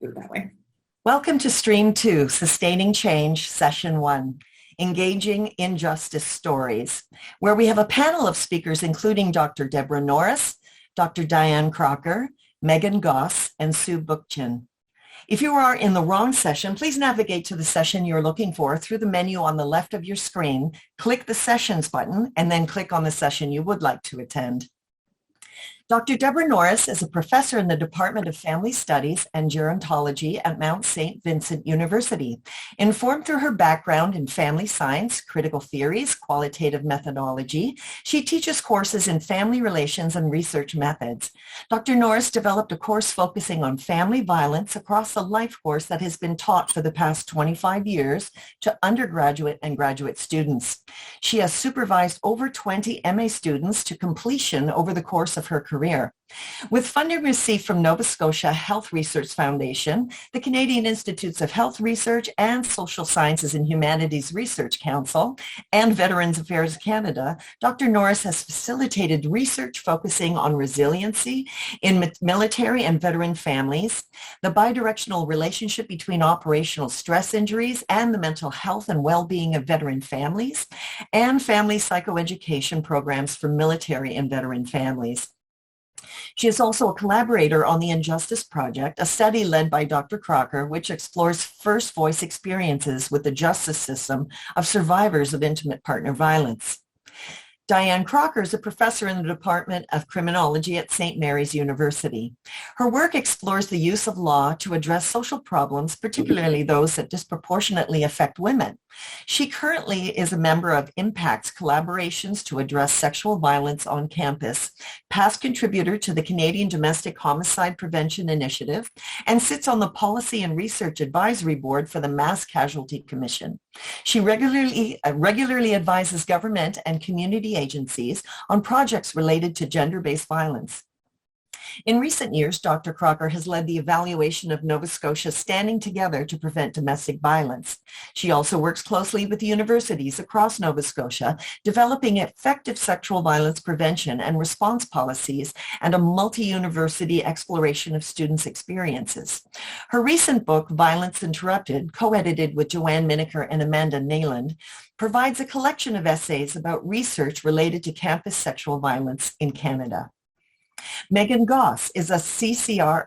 do it that way. Welcome to Stream 2, Sustaining Change, Session 1, Engaging Injustice Stories, where we have a panel of speakers including Dr. Deborah Norris, Dr. Diane Crocker, Meghan Gosse, and Sue Bookchin. If you are in the wrong session, please navigate to the session you're looking for through the menu on the left of your screen, click the Sessions button, and then click on the session you would like to attend. Dr. Deborah Norris is a professor in the Department of Family Studies and Gerontology at Mount St. Vincent University. Informed through her background in family science, critical theories, qualitative methodology, she teaches courses in family relations and research methods. Dr. Norris developed a course focusing on family violence across the life course that has been taught for the past 25 years to undergraduate and graduate students. She has supervised over 20 MA students to completion over the course of her career. With funding received from Nova Scotia Health Research Foundation, the Canadian Institutes of Health Research and Social Sciences and Humanities Research Council, and Veterans Affairs Canada, Dr. Norris has facilitated research focusing on resiliency in military and veteran families, the bidirectional relationship between operational stress injuries and the mental health and well-being of veteran families, and family psychoeducation programs for military and veteran families. She is also a collaborator on the Injustice Project, a study led by Dr. Crocker, which explores first voice experiences with the justice system of survivors of intimate partner violence. Diane Crocker is a professor in the Department of Criminology at St. Mary's University. Her work explores the use of law to address social problems, particularly those that disproportionately affect women. She currently is a member of Impact's collaborations to address sexual violence on campus, past contributor to the Canadian Domestic Homicide Prevention Initiative, and sits on the Policy and Research Advisory Board for the Mass Casualty Commission. She regularly advises government and community agencies on projects related to gender-based violence. In recent years, Dr. Crocker has led the evaluation of Nova Scotia standing together to prevent domestic violence. She also works closely with universities across Nova Scotia, developing effective sexual violence prevention and response policies and a multi-university exploration of students' experiences. Her recent book, Violence Interrupted, co-edited with Joanne Miniker and Amanda Nayland, provides a collection of essays about research related to campus sexual violence in Canada. Meghan Gosse is a SSHRC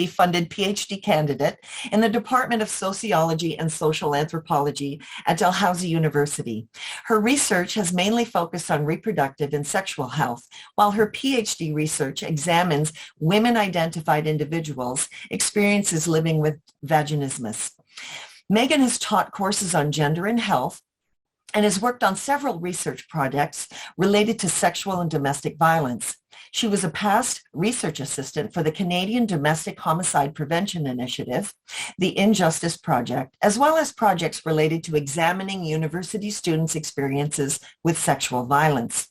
funded PhD candidate in the Department of Sociology and Social Anthropology at Dalhousie University. Her research has mainly focused on reproductive and sexual health, while her PhD research examines women-identified individuals' experiences living with vaginismus. Meghan has taught courses on gender and health, and has worked on several research projects related to sexual and domestic violence. She was a past research assistant for the Canadian Domestic Homicide Prevention Initiative, the Injustice Project, as well as projects related to examining university students' experiences with sexual violence.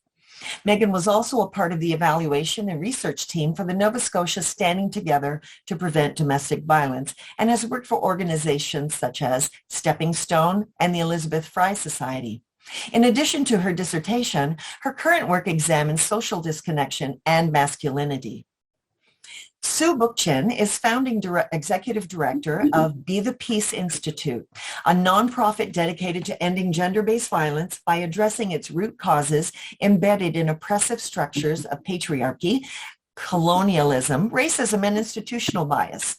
Meghan was also a part of the evaluation and research team for the Nova Scotia Standing Together to Prevent Domestic Violence and has worked for organizations such as Stepping Stone and the Elizabeth Fry Society. In addition to her dissertation, her current work examines social disconnection and masculinity. Sue Bookchin is founding executive director of Be the Peace Institute, a nonprofit dedicated to ending gender-based violence by addressing its root causes embedded in oppressive structures of patriarchy, colonialism, racism, and institutional bias.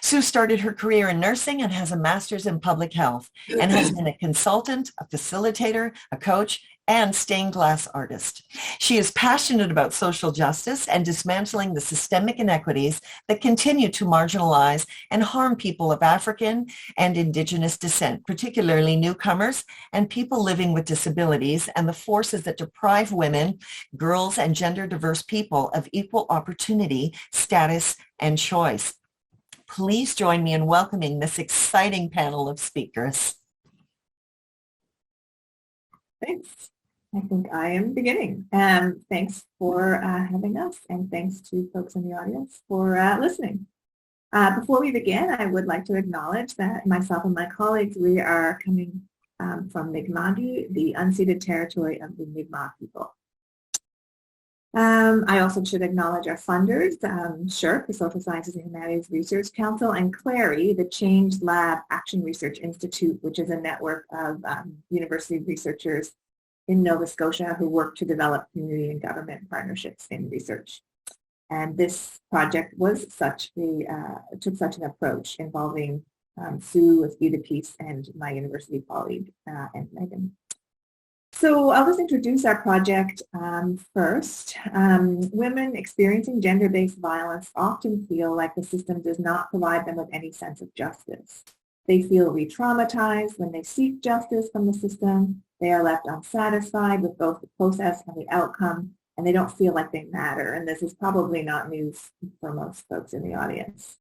Sue started her career in nursing and has a master's in public health and has been a consultant, a facilitator, a coach, and stained glass artist. She is passionate about social justice and dismantling the systemic inequities that continue to marginalize and harm people of African and Indigenous descent, particularly newcomers and people living with disabilities, and the forces that deprive women, girls, and gender-diverse people of equal opportunity, status, and choice. Please join me in welcoming this exciting panel of speakers. Thanks. I think I am beginning. Thanks for having us, and thanks to folks in the audience for listening. Before we begin, I would like to acknowledge that myself and my colleagues, we are coming from Mi'kmaq, the unceded territory of the Mi'kmaq people. I also should acknowledge our funders, SHRC, the Social Sciences and Humanities Research Council, and CLARI, the Change Lab Action Research Institute, which is a network of university researchers in Nova Scotia who work to develop community and government partnerships in research. And this project was took such an approach involving Sue with Be the Peace and my university colleague and Meghan. So I'll just introduce our project first. Women experiencing gender-based violence often feel like the system does not provide them with any sense of justice. They feel re-traumatized when they seek justice from the system. They are left unsatisfied with both the process and the outcome, and they don't feel like they matter. And this is probably not news for most folks in the audience.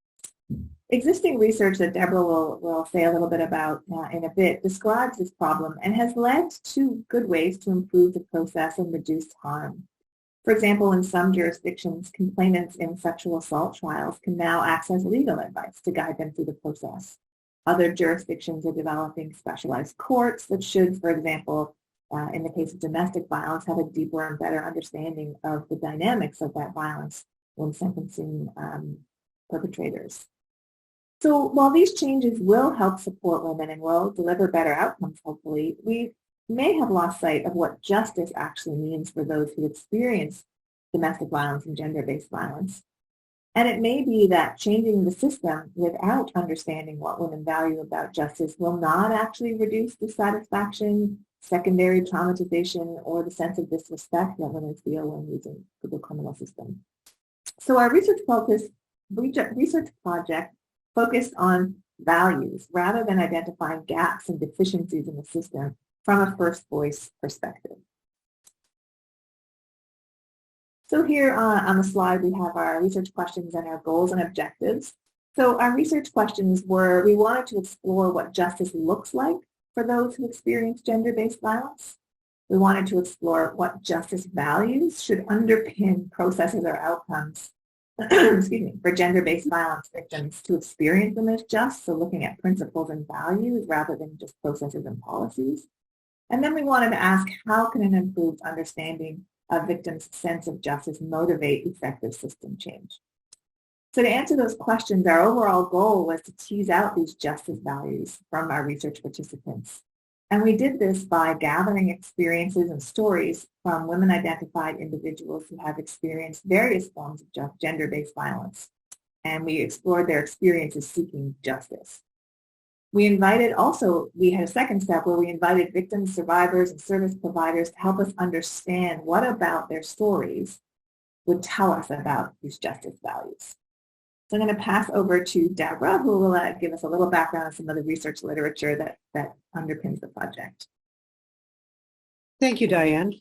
Existing research that Deborah will say a little bit about in a bit describes this problem and has led to good ways to improve the process and reduce harm. For example, in some jurisdictions, complainants in sexual assault trials can now access legal advice to guide them through the process. Other jurisdictions are developing specialized courts that should, for example, in the case of domestic violence, have a deeper and better understanding of the dynamics of that violence when sentencing perpetrators. So while these changes will help support women and will deliver better outcomes, hopefully, we may have lost sight of what justice actually means for those who experience domestic violence and gender-based violence. And it may be that changing the system without understanding what women value about justice will not actually reduce dissatisfaction, secondary traumatization, or the sense of disrespect that women feel when using the criminal system. So our research project focused on values rather than identifying gaps and deficiencies in the system from a first voice perspective. So here on the slide, we have our research questions and our goals and objectives. So our research questions were, we wanted to explore what justice looks like for those who experience gender-based violence. We wanted to explore what justice values should underpin processes or outcomes excuse me, for gender-based violence victims to experience them as just, so looking at principles and values rather than just processes and policies. And then we wanted to ask, how can an improved understanding of victims' sense of justice motivate effective system change? So to answer those questions, our overall goal was to tease out these justice values from our research participants. And we did this by gathering experiences and stories from women-identified individuals who have experienced various forms of gender-based violence. And we explored their experiences seeking justice. We had a second step where we invited victims, survivors, and service providers to help us understand what about their stories would tell us about these justice values. So I'm going to pass over to Deborah, who will give us a little background on some of the research literature that underpins the project. Thank you, Diane.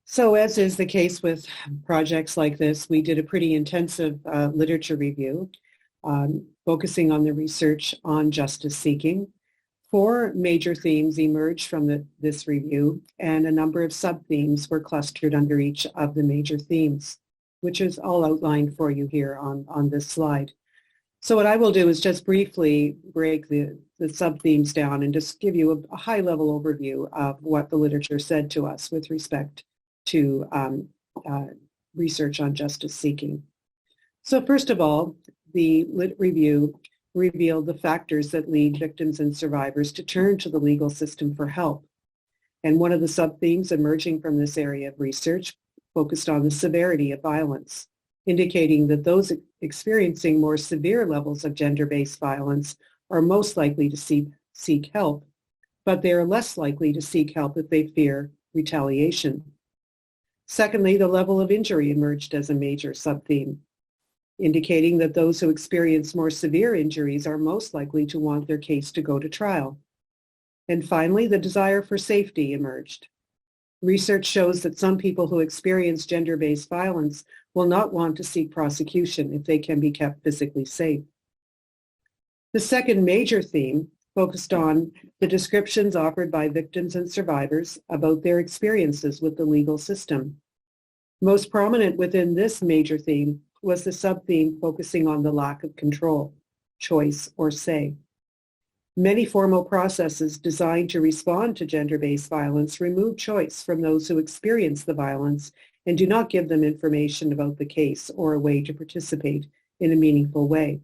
So as is the case with projects like this, we did a pretty intensive literature review, focusing on the research on justice seeking. 4 major themes emerged from this review, and a number of sub-themes were clustered under each of the major themes, which is all outlined for you here on this slide. So what I will do is just briefly break the sub-themes down and just give you a high-level overview of what the literature said to us with respect to research on justice seeking. So first of all, the lit review revealed the factors that lead victims and survivors to turn to the legal system for help. And one of the sub-themes emerging from this area of research focused on the severity of violence, indicating that those experiencing more severe levels of gender-based violence are most likely to seek help, but they are less likely to seek help if they fear retaliation. Secondly, the level of injury emerged as a major sub-theme, indicating that those who experience more severe injuries are most likely to want their case to go to trial. And finally, the desire for safety emerged. Research shows that some people who experience gender-based violence will not want to seek prosecution if they can be kept physically safe. The second major theme focused on the descriptions offered by victims and survivors about their experiences with the legal system. Most prominent within this major theme was the sub-theme focusing on the lack of control, choice, or say. Many formal processes designed to respond to gender-based violence remove choice from those who experience the violence and do not give them information about the case or a way to participate in a meaningful way.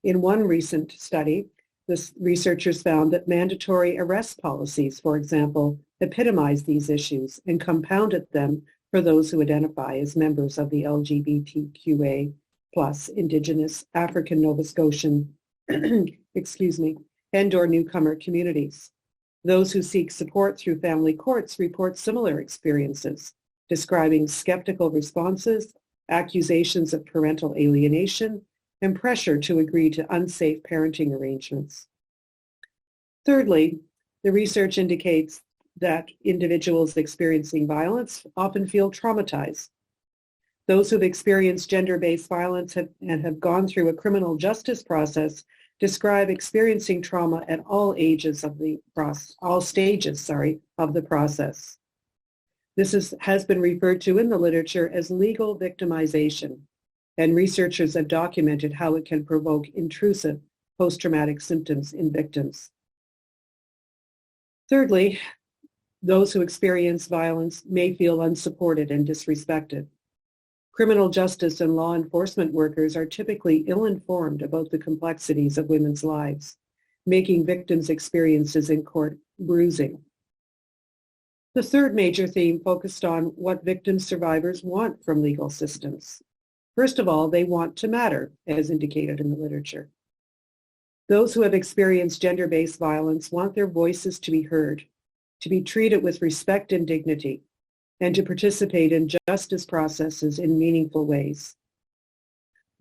In one recent study, the researchers found that mandatory arrest policies, for example, epitomized these issues and compounded them for those who identify as members of the LGBTQA plus Indigenous, African Nova Scotian, and or newcomer communities. Those who seek support through family courts report similar experiences, describing skeptical responses, accusations of parental alienation, and pressure to agree to unsafe parenting arrangements. Thirdly, the research indicates that individuals experiencing violence often feel traumatized. Those who've experienced gender-based violence and have gone through a criminal justice process describe experiencing trauma at all stages of the process. This has been referred to in the literature as legal victimization, and researchers have documented how it can provoke intrusive post-traumatic symptoms in victims. Thirdly, those who experience violence may feel unsupported and disrespected. Criminal justice and law enforcement workers are typically ill-informed about the complexities of women's lives, making victims' experiences in court bruising. The third major theme focused on what victim survivors want from legal systems. First of all, they want to matter, as indicated in the literature. Those who have experienced gender-based violence want their voices to be heard, to be treated with respect and dignity, and to participate in justice processes in meaningful ways.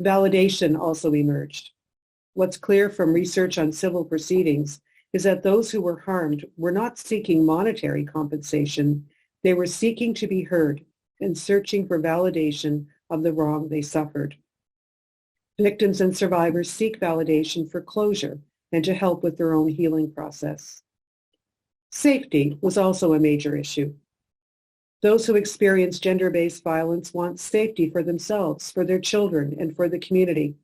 Validation also emerged. What's clear from research on civil proceedings is that those who were harmed were not seeking monetary compensation. They were seeking to be heard and searching for validation of the wrong they suffered. Victims and survivors seek validation for closure and to help with their own healing process. Safety was also a major issue. Those who experience gender-based violence want safety for themselves, for their children, and for the community.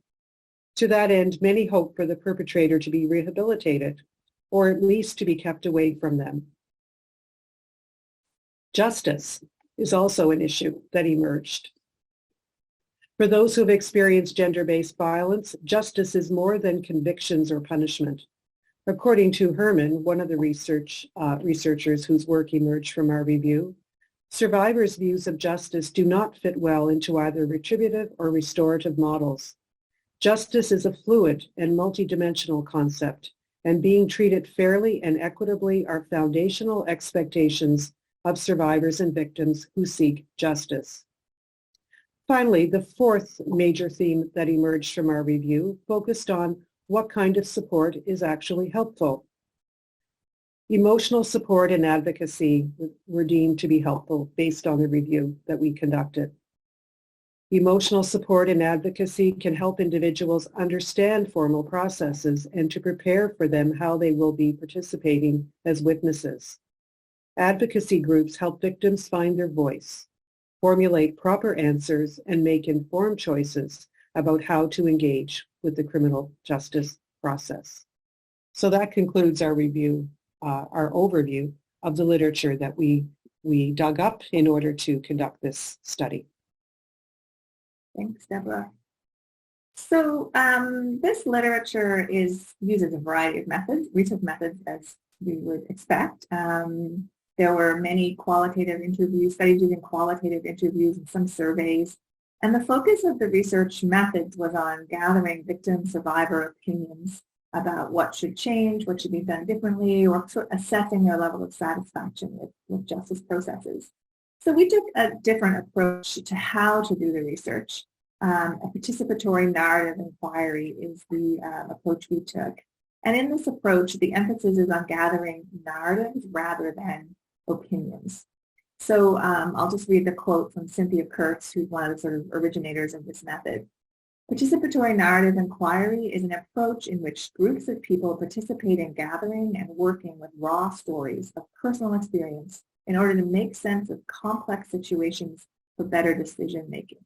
To that end, many hope for the perpetrator to be rehabilitated, or at least to be kept away from them. Justice is also an issue that emerged. For those who have experienced gender-based violence, justice is more than convictions or punishment. According to Herman, one of the researchers whose work emerged from our review, survivors' views of justice do not fit well into either retributive or restorative models. Justice is a fluid and multidimensional concept, and being treated fairly and equitably are foundational expectations of survivors and victims who seek justice. Finally, the fourth major theme that emerged from our review focused on what kind of support is actually helpful. Emotional support and advocacy were deemed to be helpful based on the review that we conducted. Emotional support and advocacy can help individuals understand formal processes and to prepare for them how they will be participating as witnesses. Advocacy groups help victims find their voice, formulate proper answers, and make informed choices about how to engage with the criminal justice process. So that concludes our review, our overview of the literature that we dug up in order to conduct this study. Thanks, Deborah. So this literature uses a variety of methods, research methods, as we would expect. There were many qualitative interviews, studies using qualitative interviews and some surveys. And the focus of the research methods was on gathering victim survivor opinions about what should change, what should be done differently, or sort of assessing their level of satisfaction with justice processes. So we took a different approach to how to do the research. A participatory narrative inquiry is the approach we took. And in this approach, the emphasis is on gathering narratives rather than opinions. So I'll just read the quote from Cynthia Kurtz, who's one of the sort of originators of this method. Participatory narrative inquiry is an approach in which groups of people participate in gathering and working with raw stories of personal experience in order to make sense of complex situations for better decision making.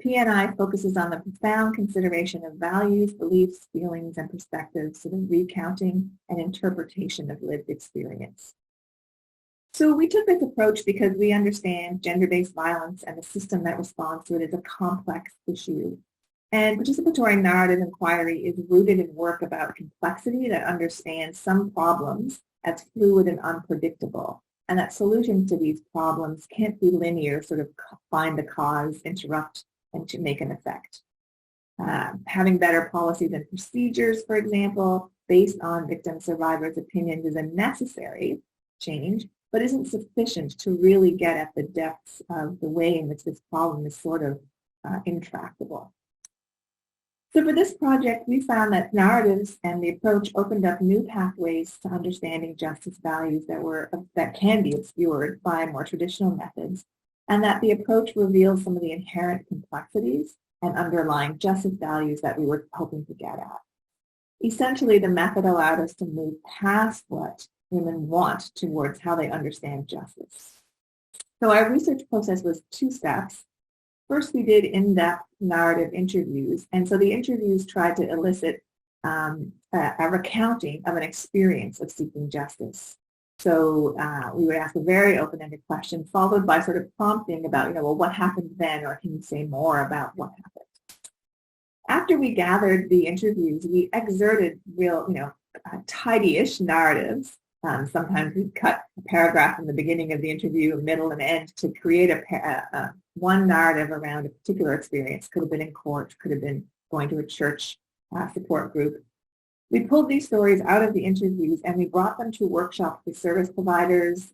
P&I focuses on the profound consideration of values, beliefs, feelings, and perspectives, sort of recounting and interpretation of lived experience. So we took this approach because we understand gender-based violence and the system that responds to it is a complex issue. And participatory narrative inquiry is rooted in work about complexity that understands some problems as fluid and unpredictable, and that solutions to these problems can't be linear, sort of find the cause, interrupt, and to make an effect. Having better policies and procedures, for example, based on victim survivors' opinions is a necessary change, but isn't sufficient to really get at the depths of the way in which this problem is sort of intractable. So for this project, we found that narratives and the approach opened up new pathways to understanding justice values that can be obscured by more traditional methods, and that the approach reveals some of the inherent complexities and underlying justice values that we were hoping to get at. Essentially, the method allowed us to move past what women want towards how they understand justice. So our research process was 2 steps. First, we did in-depth narrative interviews, and so the interviews tried to elicit a recounting of an experience of seeking justice. So we would ask a very open-ended question, followed by sort of prompting about, well, what happened then, or can you say more about what happened? After we gathered the interviews, we exerted real, tidy-ish narratives. Sometimes we'd cut a paragraph in the beginning of the interview, middle, and end to create one narrative around a particular experience. Could have been in court, could have been going to a church support group. We pulled these stories out of the interviews and we brought them to workshops with service providers,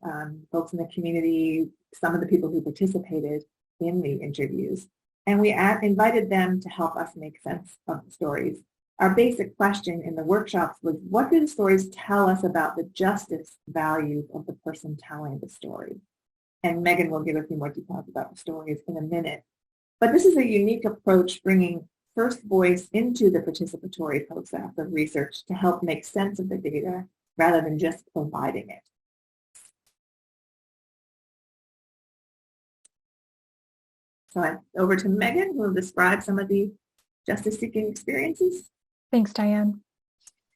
folks in the community, some of the people who participated in the interviews. And we invited them to help us make sense of the stories. Our basic question in the workshops was, what do the stories tell us about the justice values of the person telling the story? And Meghan will give a few more details about the stories in a minute. But this is a unique approach, bringing first voice into the participatory process of research to help make sense of the data rather than just providing it. So over to Meghan, who will describe some of the justice-seeking experiences. Thanks, Diane.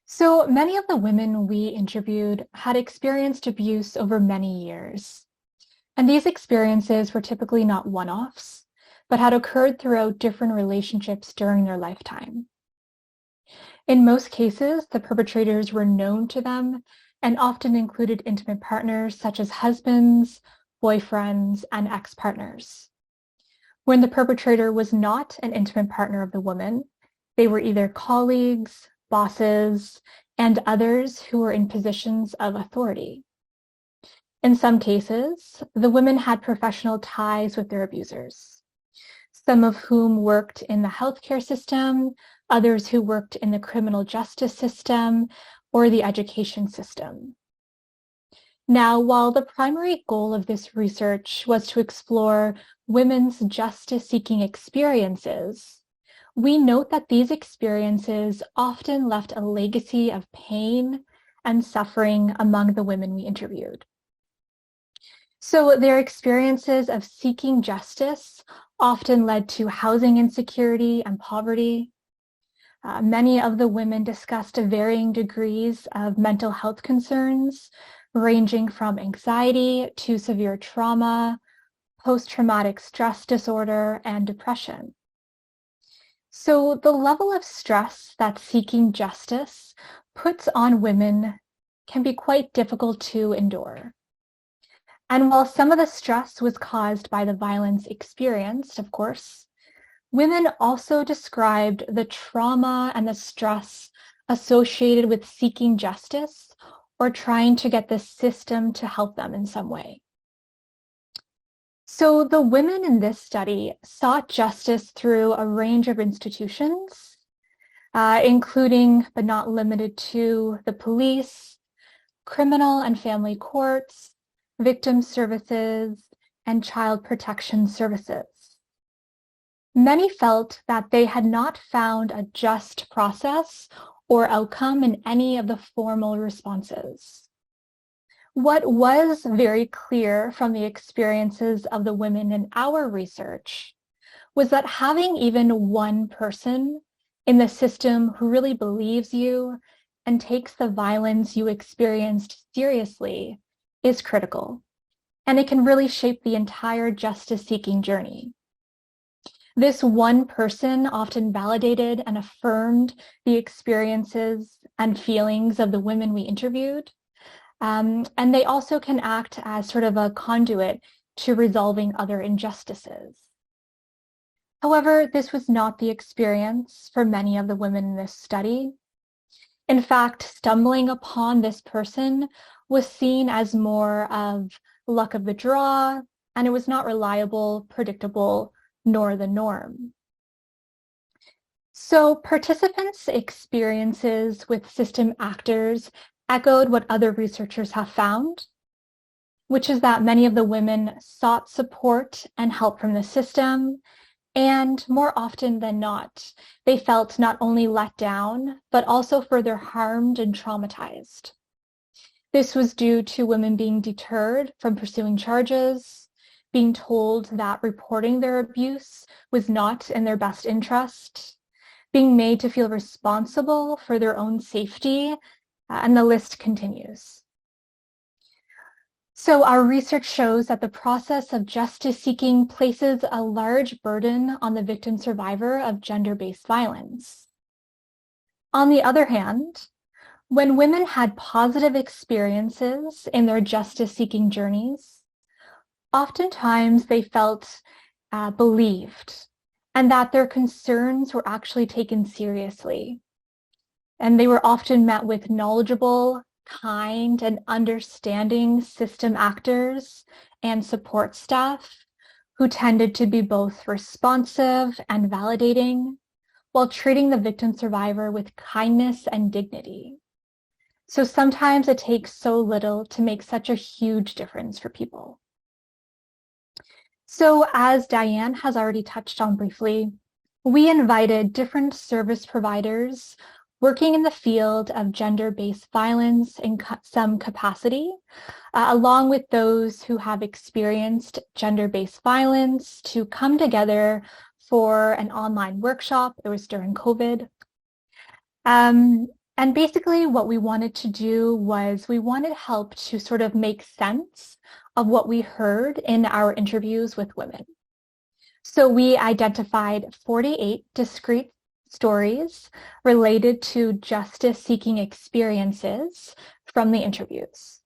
So many of the women we interviewed had experienced abuse over many years. And these experiences were typically not one-offs, but had occurred throughout different relationships during their lifetime. In most cases, the perpetrators were known to them and often included intimate partners such as husbands, boyfriends, and ex-partners. When the perpetrator was not an intimate partner of the woman, they were either colleagues, bosses, and others who were in positions of authority. In some cases, the women had professional ties with their abusers, some of whom worked in the healthcare system, others who worked in the criminal justice system or the education system. Now, while the primary goal of this research was to explore women's justice-seeking experiences, we note that these experiences often left a legacy of pain and suffering among the women we interviewed. So their experiences of seeking justice often led to housing insecurity and poverty. Many of the women discussed varying degrees of mental health concerns, ranging from anxiety to severe trauma, post-traumatic stress disorder, and depression. So the level of stress that seeking justice puts on women can be quite difficult to endure. And while some of the stress was caused by the violence experienced, of course, women also described the trauma and the stress associated with seeking justice or trying to get the system to help them in some way. So the women in this study sought justice through a range of institutions, including but not limited to the police, criminal and family courts, victim services, and child protection services. Many felt that they had not found a just process or outcome in any of the formal responses. What was very clear from the experiences of the women in our research was that having even one person in the system who really believes you and takes the violence you experienced seriously is critical, and it can really shape the entire justice-seeking journey. This one person often validated and affirmed the experiences and feelings of the women we interviewed, and they also can act as sort of a conduit to resolving other injustices. However, this was not the experience for many of the women in this study. In fact, stumbling upon this person was seen as more of luck of the draw, and it was not reliable, predictable, nor the norm. So participants' experiences with system actors echoed what other researchers have found, which is that many of the women sought support and help from the system, and more often than not, they felt not only let down, but also further harmed and traumatized. This was due to women being deterred from pursuing charges, being told that reporting their abuse was not in their best interest, being made to feel responsible for their own safety, and the list continues. So our research shows that the process of justice seeking places a large burden on the victim survivor of gender-based violence. On the other hand, when women had positive experiences in their justice seeking journeys, oftentimes they felt believed and that their concerns were actually taken seriously. And they were often met with knowledgeable, kind, and understanding system actors and support staff who tended to be both responsive and validating while treating the victim survivor with kindness and dignity. So sometimes it takes so little to make such a huge difference for people. So as Diane has already touched on briefly, we invited different service providers working in the field of gender-based violence in some capacity, along with those who have experienced gender-based violence, to come together for an online workshop. It was during COVID. And basically what we wanted to do was we wanted help to sort of make sense of what we heard in our interviews with women. So we identified 48 discrete stories related to justice-seeking experiences from the interviews.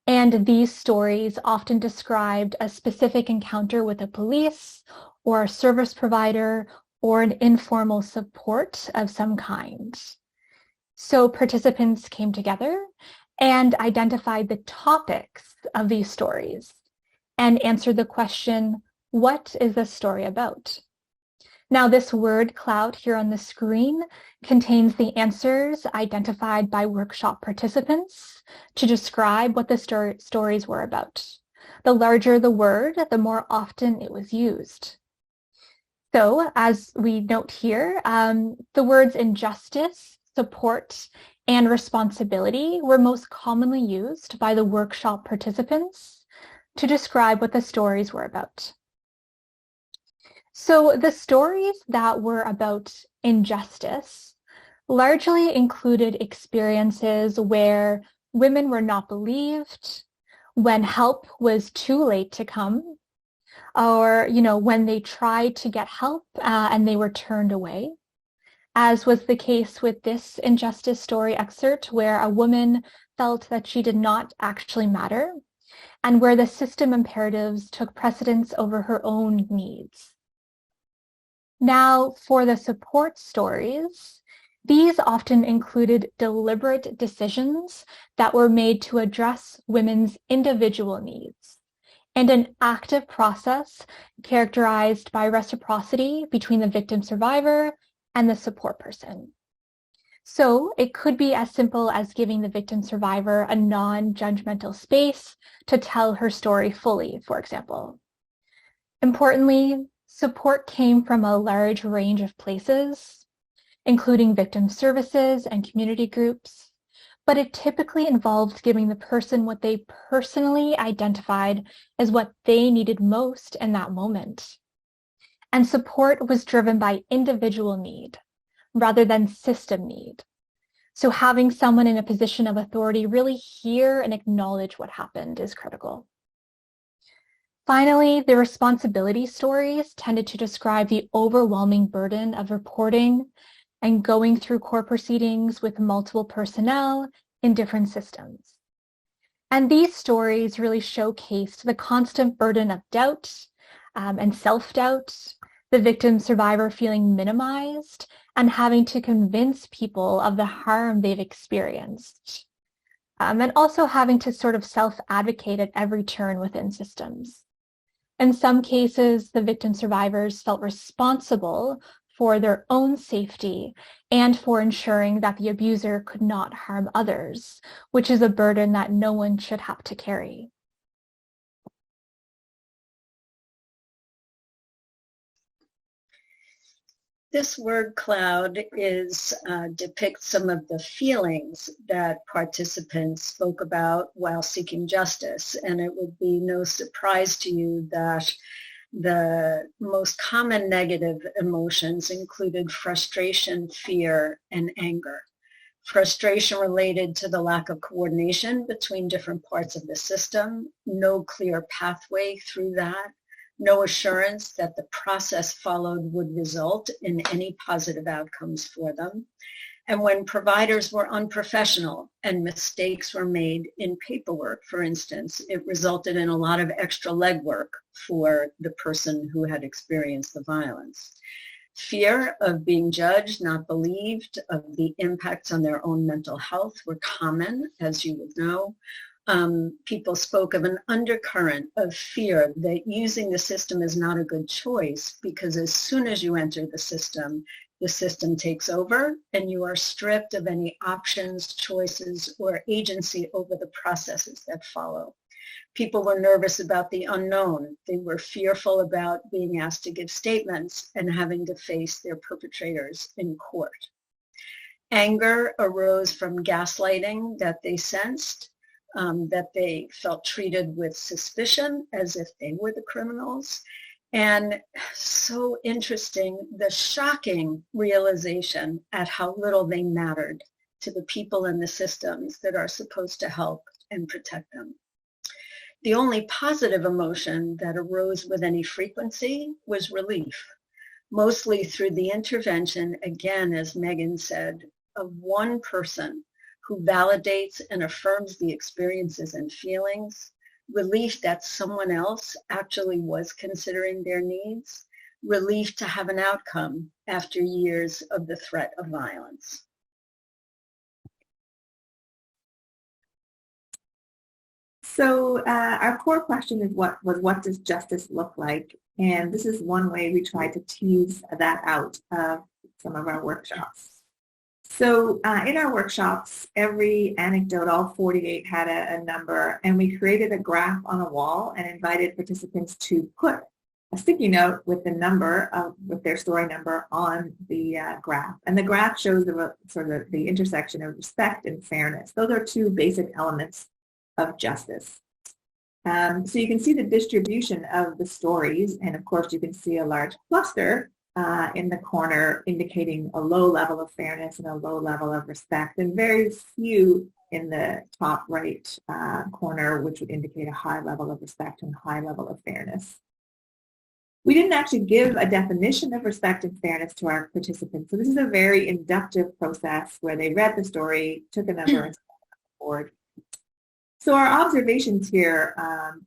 And these stories often described a specific encounter with a police or a service provider or an informal support of some kind. So participants came together and identified the topics of these stories and answered the question, what is this story about? Now, this word cloud here on the screen contains the answers identified by workshop participants to describe what the stories were about. The larger the word, the more often it was used. So, as we note here, the words injustice, support, and responsibility were most commonly used by the workshop participants to describe what the stories were about. So the stories that were about injustice largely included experiences where women were not believed, when help was too late to come, or when they tried to get help and they were turned away, as was the case with this injustice story excerpt where a woman felt that she did not actually matter and where the system imperatives took precedence over her own needs. Now, for the support stories, these often included deliberate decisions that were made to address women's individual needs and an active process characterized by reciprocity between the victim survivor and the support person. So it could be as simple as giving the victim survivor a non-judgmental space to tell her story fully, for example. Importantly, support came from a large range of places, including victim services and community groups, but it typically involved giving the person what they personally identified as what they needed most in that moment. and support was driven by individual need rather than system need. So having someone in a position of authority really hear and acknowledge what happened is critical. Finally, the responsibility stories tended to describe the overwhelming burden of reporting and going through court proceedings with multiple personnel in different systems. And these stories really showcased the constant burden of doubt and self-doubt, the victim survivor feeling minimized, and having to convince people of the harm they've experienced. And also having to sort of self-advocate at every turn within systems. In some cases, the victim survivors felt responsible for their own safety and for ensuring that the abuser could not harm others, which is a burden that no one should have to carry. This word cloud depicts some of the feelings that participants spoke about while seeking justice. And it would be no surprise to you that the most common negative emotions included frustration, fear, and anger. Frustration related to the lack of coordination between different parts of the system, no clear pathway through that, no assurance that the process followed would result in any positive outcomes for them. And when providers were unprofessional and mistakes were made in paperwork, for instance, it resulted in a lot of extra legwork for the person who had experienced the violence. Fear of being judged, not believed, of the impacts on their own mental health were common, as you would know. People spoke of an undercurrent of fear that using the system is not a good choice because as soon as you enter the system takes over and you are stripped of any options, choices, or agency over the processes that follow. People were nervous about the unknown. They were fearful about being asked to give statements and having to face their perpetrators in court. Anger arose from gaslighting that they sensed, that they felt treated with suspicion as if they were the criminals. And so interesting, the shocking realization at how little they mattered to the people in the systems that are supposed to help and protect them. The only positive emotion that arose with any frequency was relief, mostly through the intervention, again, as Meghan said, of one person who validates and affirms the experiences and feelings, relief that someone else actually was considering their needs, relief to have an outcome after years of the threat of violence. So our core question is what does justice look like? And this is one way we try to tease that out of some of our workshops. So in our workshops, every anecdote, all 48 had a number, and we created a graph on a wall and invited participants to put a sticky note with the number, with their story number on the graph. And the graph shows the intersection of respect and fairness. Those are two basic elements of justice. So you can see the distribution of the stories, and of course you can see a large cluster in the corner indicating a low level of fairness and a low level of respect, and very few in the top right corner, which would indicate a high level of respect and high level of fairness. We didn't actually give a definition of respect and fairness to our participants, so this is a very inductive process where they read the story, took a number, and set it on the board. So our observations here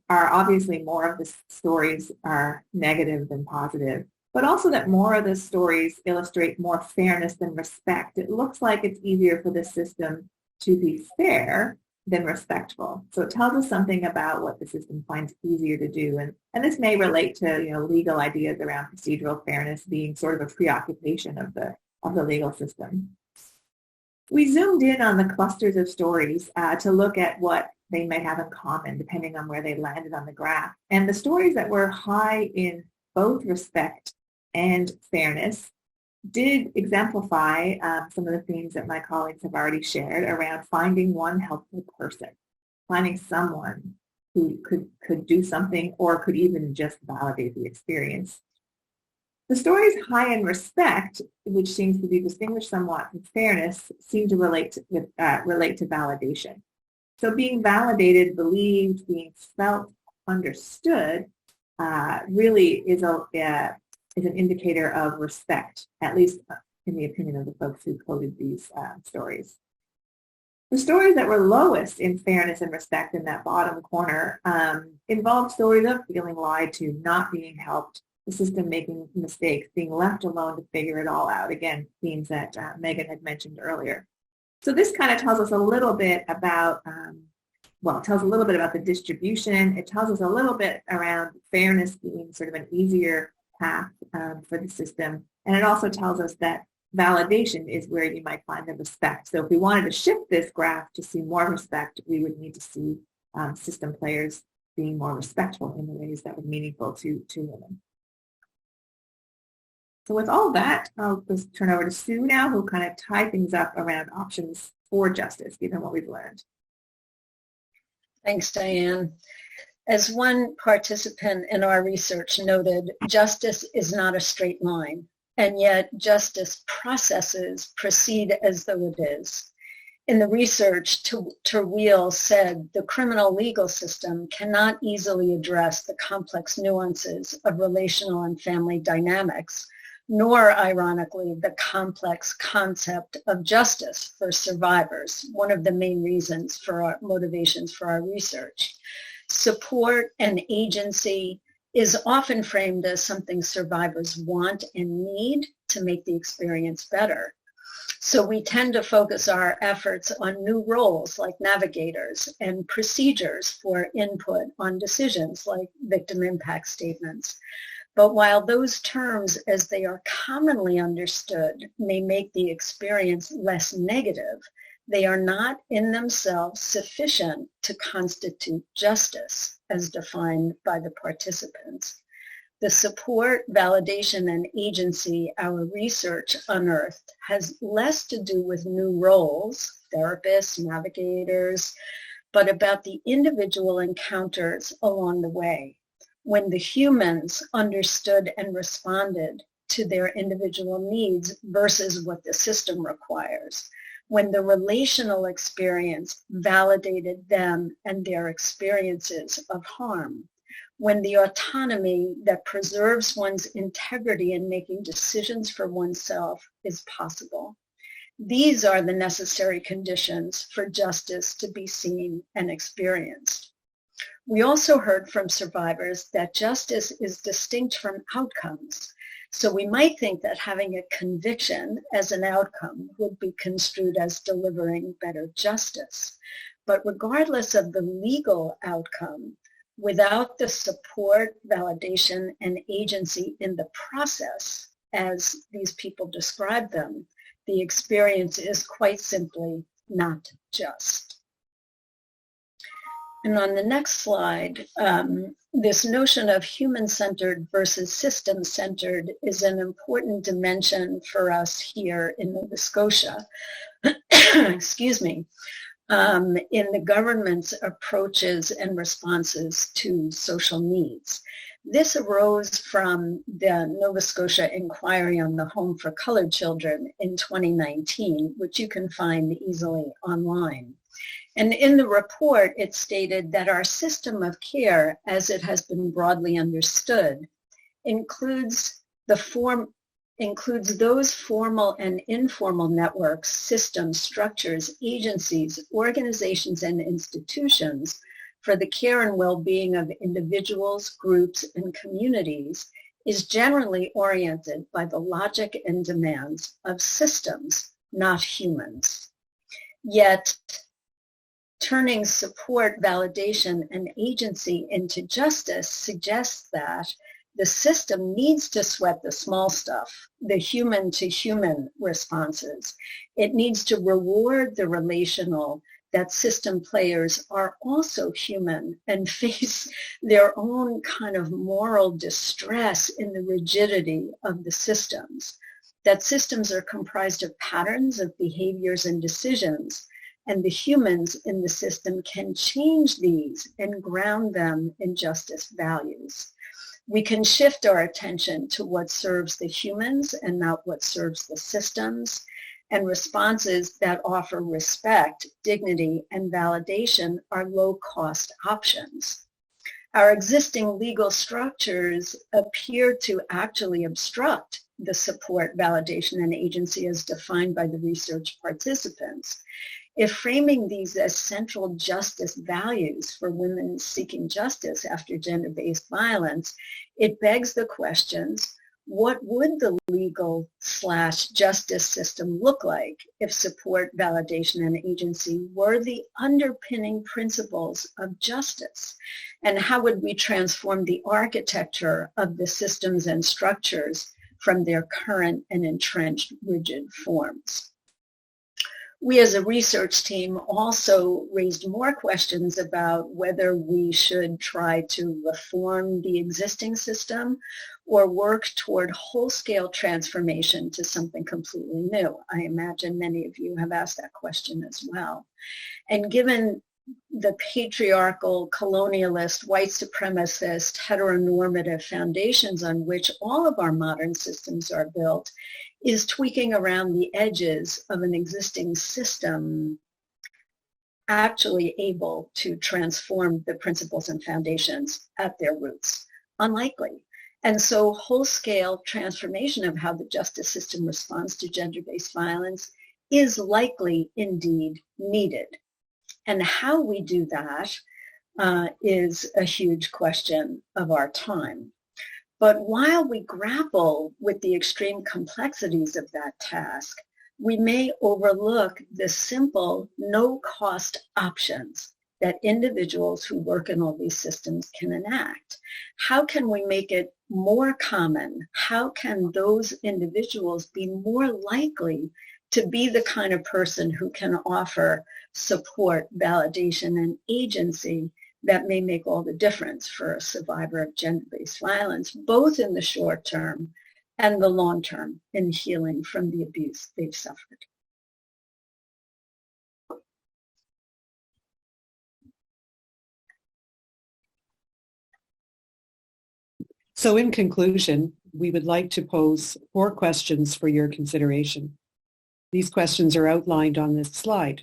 are obviously more of the stories are negative than positive, but also that more of the stories illustrate more fairness than respect. It looks like it's easier for the system to be fair than respectful. So it tells us something about what the system finds easier to do. And this may relate to legal ideas around procedural fairness being sort of a preoccupation of the legal system. We zoomed in on the clusters of stories to look at what they may have in common depending on where they landed on the graph. And the stories that were high in both respect and fairness did exemplify some of the themes that my colleagues have already shared around finding one helpful person, finding someone who could do something or could even just validate the experience. The stories high in respect, which seems to be distinguished somewhat from fairness, seem to relate to validation. So being validated, believed, being felt, understood, really is an indicator of respect, at least in the opinion of the folks who quoted these stories. The stories that were lowest in fairness and respect in that bottom corner involved stories of feeling lied to, not being helped, the system making mistakes, being left alone to figure it all out. Again, themes that Meghan had mentioned earlier. So this kind of tells us a little bit about, it tells a little bit about the distribution. It tells us a little bit around fairness being sort of an easier path for the system. And it also tells us that validation is where you might find the respect. So if we wanted to shift this graph to see more respect, we would need to see system players being more respectful in the ways that were meaningful to women. So with all that, I'll just turn over to Sue now, who'll kind of tie things up around options for justice, given what we've learned. Thanks, Diane. As one participant in our research noted, justice is not a straight line, and yet justice processes proceed as though it is. In the research, Terweel said the criminal legal system cannot easily address the complex nuances of relational and family dynamics, nor, ironically, the complex concept of justice for survivors, one of the main reasons for our motivations for our research. Support and agency is often framed as something survivors want and need to make the experience better. So we tend to focus our efforts on new roles like navigators and procedures for input on decisions like victim impact statements. But while those terms, as they are commonly understood, may make the experience less negative, they are not in themselves sufficient to constitute justice as defined by the participants. The support, validation, and agency our research unearthed has less to do with new roles, therapists, navigators, but about the individual encounters along the way, when the humans understood and responded to their individual needs versus what the system requires, when the relational experience validated them and their experiences of harm, when the autonomy that preserves one's integrity in making decisions for oneself is possible. These are the necessary conditions for justice to be seen and experienced. We also heard from survivors that justice is distinct from outcomes. So we might think that having a conviction as an outcome would be construed as delivering better justice. But regardless of the legal outcome, without the support, validation, and agency in the process, as these people describe them, the experience is quite simply not just. And on the next slide, this notion of human-centered versus system-centered is an important dimension for us here in Nova Scotia, excuse me, in the government's approaches and responses to social needs. This arose from the Nova Scotia Inquiry on the Home for Colored Children in 2019, which you can find easily online. And in the report, it stated that our system of care, as it has been broadly understood, includes those formal and informal networks, systems, structures, agencies, organizations, and institutions for the care and well-being of individuals, groups, and communities is generally oriented by the logic and demands of systems, not humans. Yet, turning support, validation, and agency into justice suggests that the system needs to sweat the small stuff, the human-to-human responses. It needs to reward the relational, that system players are also human and face their own kind of moral distress in the rigidity of the systems. That systems are comprised of patterns of behaviors and decisions, and the humans in the system can change these and ground them in justice values. We can shift our attention to what serves the humans and not what serves the systems, and responses that offer respect, dignity, and validation are low-cost options. Our existing legal structures appear to actually obstruct the support, validation, and agency as defined by the research participants. If framing these as central justice values for women seeking justice after gender-based violence, it begs the questions, what would the legal/justice system look like if support, validation, and agency were the underpinning principles of justice? And how would we transform the architecture of the systems and structures from their current and entrenched rigid forms? We as a research team also raised more questions about whether we should try to reform the existing system or work toward whole-scale transformation to something completely new. I imagine many of you have asked that question as well. And given the patriarchal, colonialist, white supremacist, heteronormative foundations on which all of our modern systems are built, is tweaking around the edges of an existing system actually able to transform the principles and foundations at their roots? Unlikely. And so whole-scale transformation of how the justice system responds to gender-based violence is likely indeed needed. And how we do that is a huge question of our time. But while we grapple with the extreme complexities of that task, we may overlook the simple, no-cost options that individuals who work in all these systems can enact. How can we make it more common? How can those individuals be more likely to be the kind of person who can offer support, validation, and agency that may make all the difference for a survivor of gender-based violence, both in the short term and the long term in healing from the abuse they've suffered? So in conclusion, we would like to pose 4 questions for your consideration. These questions are outlined on this slide,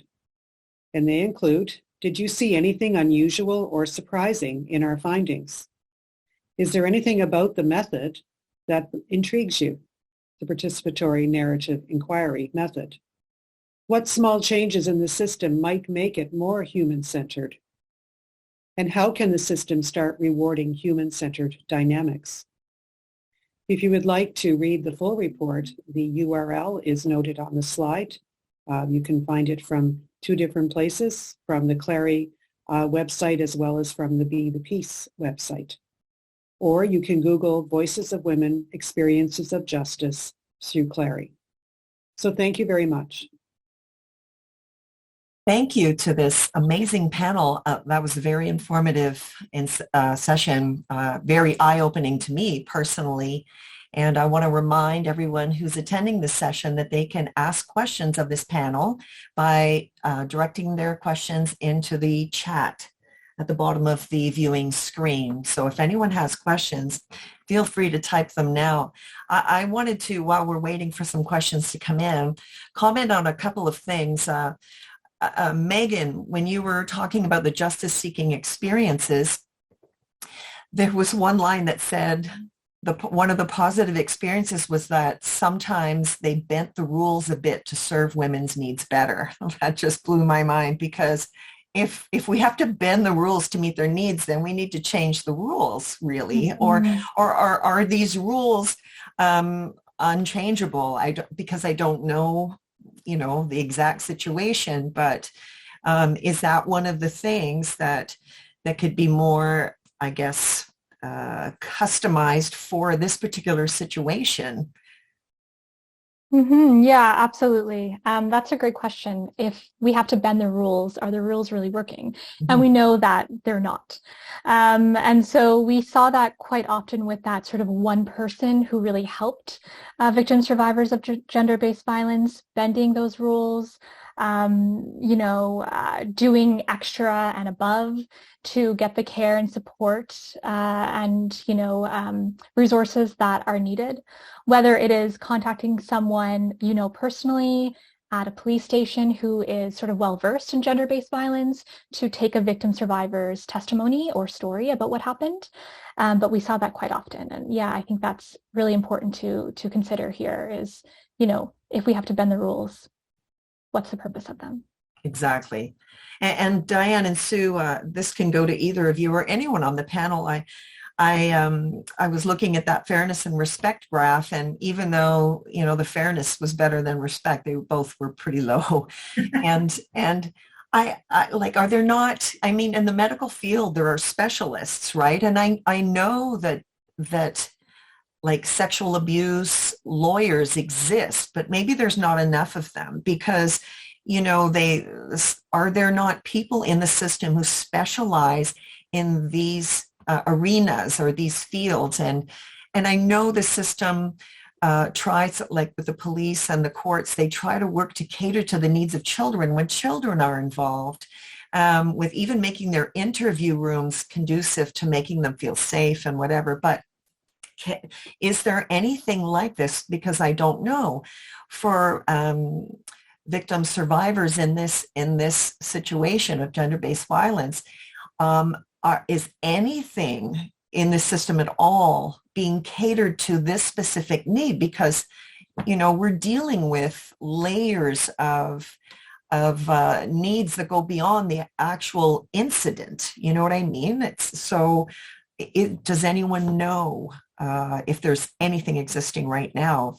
and they include, did you see anything unusual or surprising in our findings? Is there anything about the method that intrigues you, the participatory narrative inquiry method? What small changes in the system might make it more human-centered? And how can the system start rewarding human-centered dynamics? If you would like to read the full report, the URL is noted on the slide. You can find it from 2 different places, from the Clary website as well as from the Be the Peace website. Or you can Google Voices of Women, Experiences of Justice through Clary. So thank you very much. Thank you to this amazing panel. That was a very informative session, very eye-opening to me personally. And I want to remind everyone who's attending this session that they can ask questions of this panel by directing their questions into the chat at the bottom of the viewing screen. So if anyone has questions, feel free to type them now. I wanted to, while we're waiting for some questions to come in, comment on a couple of things. Meghan, when you were talking about the justice-seeking experiences, there was one line that said, one of the positive experiences was that sometimes they bent the rules a bit to serve women's needs better. That just blew my mind, because if we have to bend the rules to meet their needs, then we need to change the rules, really. Mm-hmm. Or are these rules unchangeable? Because I don't know, the exact situation, but is that one of the things that could be more, I guess, customized for this particular situation? Mm-hmm. Yeah, absolutely. That's a great question. If we have to bend the rules, are the rules really working? Mm-hmm. And we know that they're not. And so we saw that quite often with that sort of one person who really helped victim survivors of gender-based violence, bending those rules, doing extra and above to get the care and support and resources that are needed, whether it is contacting someone personally at a police station who is sort of well-versed in gender-based violence to take a victim survivor's testimony or story about what happened. But we saw that quite often. And yeah, I think that's really important to consider here is, if we have to bend the rules, what's the purpose of them? Exactly. And Diane and Sue, this can go to either of you or anyone on the panel. I was looking at that fairness and respect graph, and even though, the fairness was better than respect, they both were pretty low. and I like, are there not, in the medical field, there are specialists, right? And I know that like sexual abuse lawyers exist, but maybe there's not enough of them because are there not people in the system who specialize in these arenas or these fields? And I know the system tries, like with the police and the courts, they try to work to cater to the needs of children when children are involved, with even making their interview rooms conducive to making them feel safe and whatever. But is there anything like this? Because I don't know for victim survivors in this situation of gender-based violence. Is anything in the system at all being catered to this specific need? Because, we're dealing with layers of needs that go beyond the actual incident. You know what I mean? Does anyone know if there's anything existing right now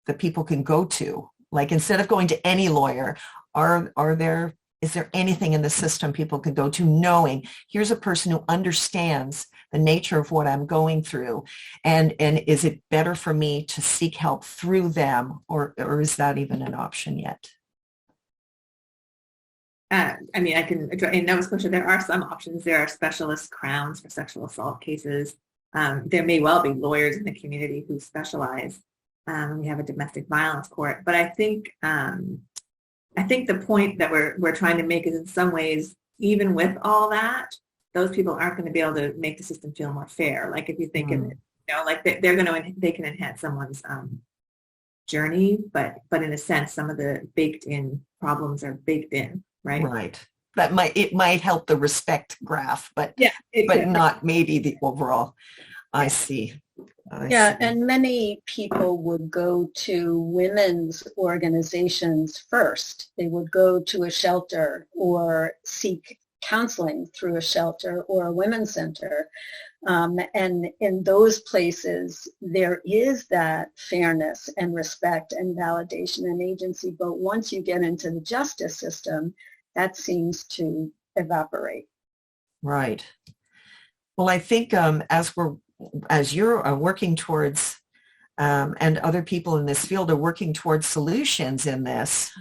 that people can go to? Like, instead of going to any lawyer, is there anything in the system people can go to knowing here's a person who understands the nature of what I'm going through, and is it better for me to seek help through them, or is that even an option yet? I can address in Nova Scotia, there are some options. There are specialist crowns for sexual assault cases. There may well be lawyers in the community who specialize. We have a domestic violence court, but I think the point that we're trying to make is, in some ways, even with all that, those people aren't going to be able to make the system feel more fair. Like, if you think of it, like they can enhance someone's journey, but in a sense, some of the baked in problems are baked in, right? Right. It might help the respect graph, but not maybe the overall. I see. And many people would go to women's organizations first. They would go to a shelter or seek counseling through a shelter or a women's center. And in those places, there is that fairness and respect and validation and agency. But once you get into the justice system, that seems to evaporate. Right. Well, I think as you're working towards, and other people in this field are working towards solutions in this,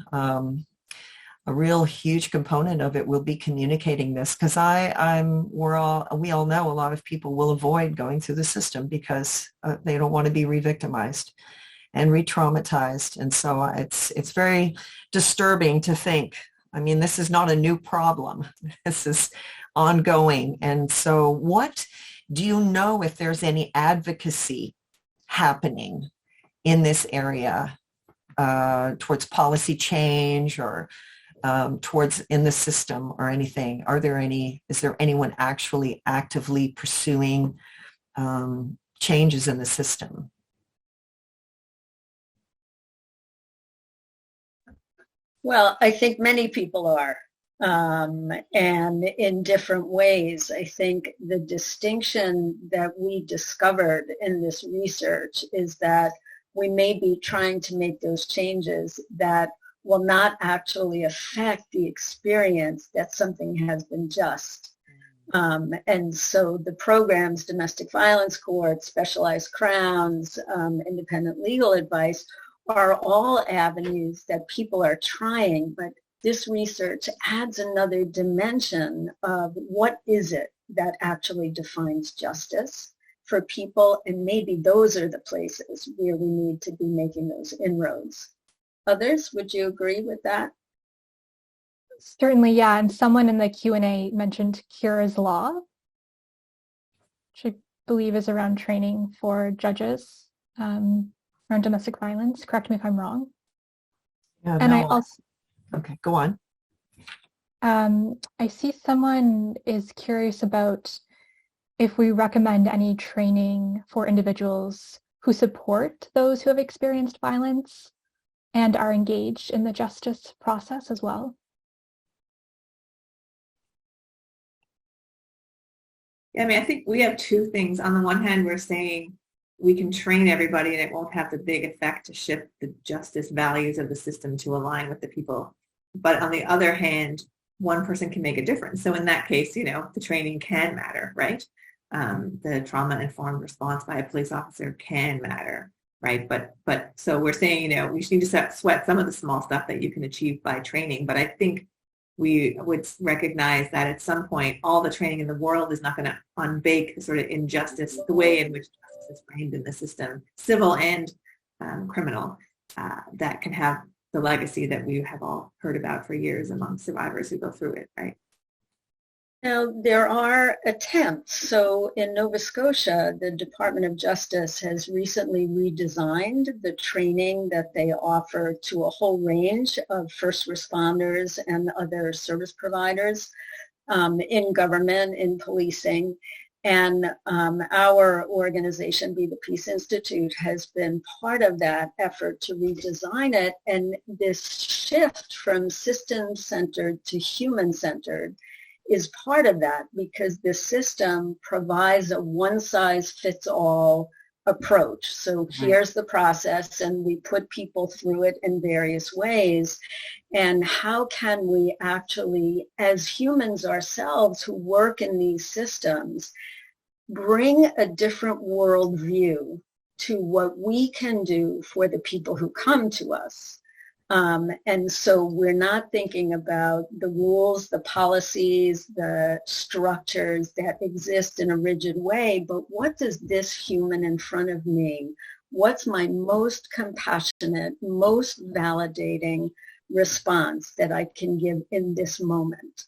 a real huge component of it will be communicating this, because we all know a lot of people will avoid going through the system because they don't want to be re-victimized and re-traumatized. And so it's very disturbing to think, this is not a new problem. This is ongoing. And so what do you know if there's any advocacy happening in this area towards policy change or towards in the system or anything? Is there anyone actually actively pursuing changes in the system? Well, I think many people are. And in different ways. I think the distinction that we discovered in this research is that we may be trying to make those changes that will not actually affect the experience that something has been just. And so the programs, domestic violence courts, specialized crowns, independent legal advice, are all avenues that people are trying, but this research adds another dimension of what is it that actually defines justice for people, and maybe those are the places where we need to be making those inroads. others. Would you agree with that? Certainly, yeah. And someone in the Q&A mentioned Cura's Law, which I believe is around training for judges around domestic violence. Correct me if I'm wrong. Yeah, And no. I also... Okay, go on. I see someone is curious about if we recommend any training for individuals who support those who have experienced violence and are engaged in the justice process as well. Yeah, I mean, I think we have two things. On the one hand, we're saying we can train everybody and it won't have the big effect to shift the justice values of the system to align with the people. But on the other hand, one person can make a difference. So in that case, the training can matter, right? The trauma-informed response by a police officer can matter, right? But so we're saying, we need to sweat some of the small stuff that you can achieve by training. But I think we would recognize that at some point, all the training in the world is not going to unbake the sort of injustice, the way in which justice is framed in the system, civil and criminal, that can have the legacy that we have all heard about for years among survivors who go through it, right? Now, there are attempts. So in Nova Scotia, the Department of Justice has recently redesigned the training that they offer to a whole range of first responders and other service providers in government, in policing. And our organization, Be the Peace Institute, has been part of that effort to redesign it. And this shift from system-centered to human-centered is part of that, because the system provides a one-size-fits-all approach. So here's the process, and we put people through it in various ways. And how can we actually, as humans ourselves who work in these systems, bring a different worldview to what we can do for the people who come to us? And so we're not thinking about the rules, the policies, the structures that exist in a rigid way, but what does this human in front of me, what's my most compassionate, most validating response that I can give in this moment?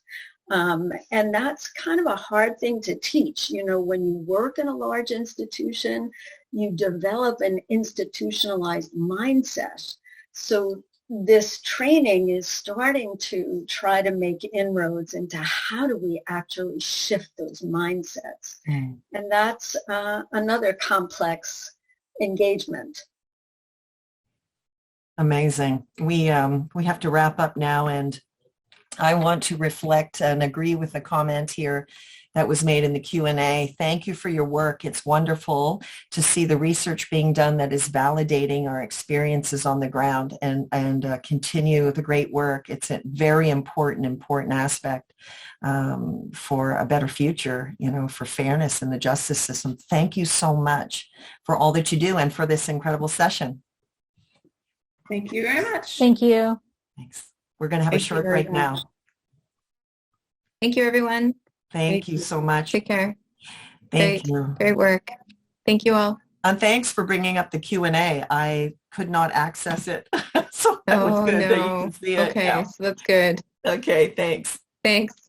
And that's kind of a hard thing to teach. When you work in a large institution, you develop an institutionalized mindset. So this training is starting to try to make inroads into how do we actually shift those mindsets. And that's another complex engagement. Amazing. We have to wrap up now, and I want to reflect and agree with the comment here that was made in the Q&A. Thank you for your work. It's wonderful to see the research being done that is validating our experiences on the ground, and continue the great work. It's a very important aspect for a better future, for fairness in the justice system. Thank you so much for all that you do and for this incredible session. Thank you very much. Thank you. Thanks. We're going to have a short break now. Thank you, everyone. Thank you so much. Take care. Thank you. Great work. Thank you all. And thanks for bringing up the Q&A. I could not access it. So that was good that you can see it. Okay, Yeah. so that's good. Okay, thanks. Thanks.